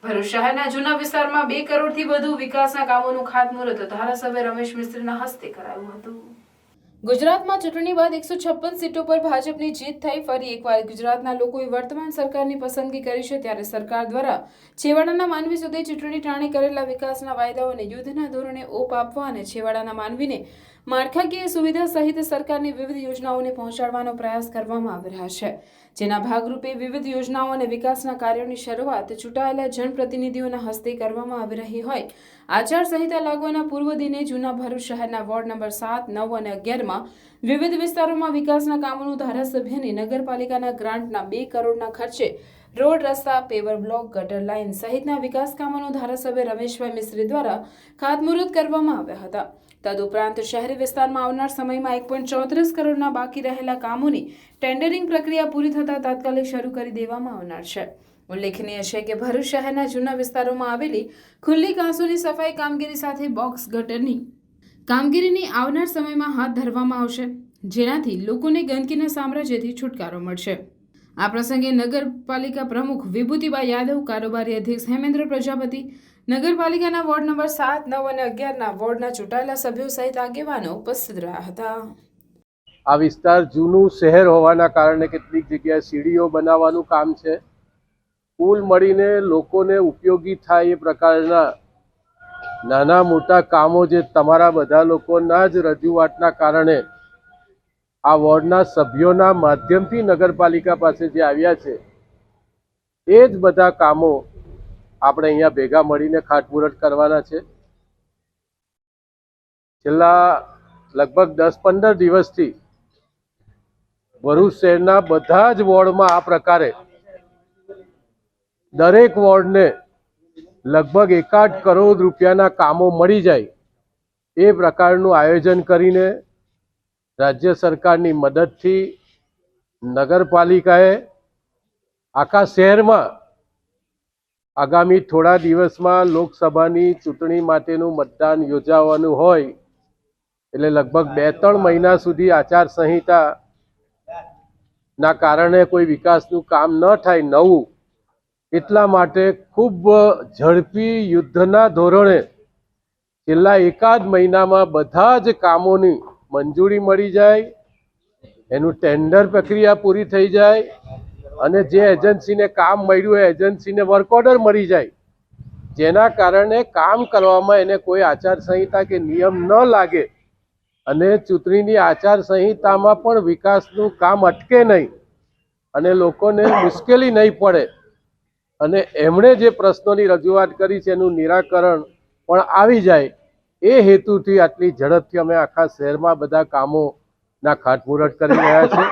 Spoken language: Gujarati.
ભરૂચ શહેરના જૂના વિસ્તારમાં 2 કરોડથી વધુ વિકાસના કામોનું ખાતમુહૂર્ત ધારાસભ્ય રમેશ મિસ્ત્રીના હસ્તે કરાયું હતું। ગુજરાતમાં ચૂંટણી બાદ 156 સીટો પર ભાજપની જીત થઈ। ફરી એકવાર ગુજરાતના લોકોએ વર્તમાન સરકારની પસંદગી કરી છે, ત્યારે સરકાર દ્વારા છેવાડાના માનવી સુધી ચૂંટણી ટાણે કરેલા વિકાસના વાયદાઓને યુદ્ધના ધોરણે ઓપ આપવા અને છેવાડાના માનવીને માળખાકીય સુવિધા સહિત સરકારની વિવિધ યોજનાઓને પહોંચાડવાનો પ્રયાસ કરવામાં આવી રહ્યા છે, જેના ભાગરૂપે વિવિધ યોજનાઓ અને વિકાસના કાર્યોની શરૂઆત ચૂંટાયેલા જનપ્રતિનિધિઓના હસ્તે કરવામાં આવી રહી હોય। આચારસંહિતા લાગવાના પૂર્વ દિને જૂના ભરૂચ શહેરના વોર્ડ નંબર 7, 9 અને 11માં વિવિધ વિસ્તારોમાં વિકાસના કામોનું ધારાસભ્યની નગરપાલિકાના ગ્રાન્ટના 2 કરોડના ખર્ચે રોડ, રસ્તા, પેવર બ્લોક, ગટર લાઇન સહિતના વિકાસ કામોનું ધારાસભ્ય રમેશભાઈ મિસ્ત્રી દ્વારા ખાતમુહૂર્ત કરવામાં આવ્યા હતા। તદુપરાંત શહેરી વિસ્તારમાં આવનાર સમયમાં 1.34 કરોડના બાકી રહેલા કામોની ટેન્ડરિંગ પ્રક્રિયા પૂરી થતાં તાત્કાલિક શરૂ કરી દેવામાં આવનાર છે। ઉલ્લેખનીય છે કે ભરૂચ શહેરના જૂના વિસ્તારોમાં આવેલી ખુલ્લી કાંસોની સફાઈ કામગીરી સાથે બોક્સ ગટરની કામગીરીની આવનાર સમયમાં હાથ ધરવામાં આવશે, જેનાથી લોકોને ગંદકીના સામ્રાજ્યથી છુટકારો મળશે। આ પ્રસંગે નગરપાલિકા પ્રમુખ વિભૂતિબા યાદવ, કારોબારી અધ્યક્ષ હેમેન્દ્ર પ્રજાપતિ, નગરપાલિકાના વોર્ડ નંબર 7, 9 અને 11ના વોર્ડના ચૂંટાયેલા સભ્યો સહિત આગેવાનો ઉપસ્થિત રહ્યા હતા। આ વિસ્તાર જૂનું શહેર હોવાના કારણે કેટલીક જગ્યાએ સીડીઓ બનાવવાનું કામ છે। કુલ મળીને લોકોને ઉપયોગી થાય એ પ્રકારના નાના મોટા કામો જે તમારા બધા લોકોના જ રજૂઆતના કારણે આ વોર્ડના સભ્યોના માધ્યમથી નગરપાલિકા પાસે જે આવ્યા છે એ જ બધા કામો આપણે અહીંયા ભેગા મળીને ખાતમુહૂર્ત કરવાના છે। છેલ્લા લગભગ 10-15 દિવસથી ભરૂચ શહેરના બધા જ વોર્ડમાં આ પ્રકારે દરેક વોર્ડને લગભગ 1.5 કરોડ રૂપિયાના કામો મળી જાય એ પ્રકારનું આયોજન કરીને રાજ્ય સરકારની મદદથી નગરપાલિકાએ આખા શહેરમાં આગામી થોડા દિવસમાં લોકસભાની ચૂંટણી માટેનું મતદાન યોજાવાનું હોય, એટલે લગભગ 2-3 મહિના સુધી આચારસંહિતાના કારણે કોઈ વિકાસનું કામ ન થાય નવું, એટલા માટે ખૂબ ઝડપી યુદ્ધના ધોરણે છેલ્લા 1 મહિનામાં બધા જ કામોની મંજૂરી મળી જાય, એનું ટેન્ડર પ્રક્રિયા પૂરી થઈ જાય અને જે એજન્સીને કામ મળ્યું એ એજન્સીને વર્ક ઓર્ડર મળી જાય, જેના કારણે કામ કરવામાં એને કોઈ આચારસંહિતા કે નિયમ ન લાગે અને ચૂંટણીની આચારસંહિતામાં પણ વિકાસનું કામ અટકે નહીં અને લોકોને મુશ્કેલી નહીં પડે અને એમણે જે પ્રશ્નોની રજૂઆત કરી છે એનું નિરાકરણ પણ આવી જાય, એ હેતુથી આટલી ઝડપથી અમે આખા શહેરમાં બધા કામોના ખાતમુહૂર્ત કરી રહ્યા છીએ।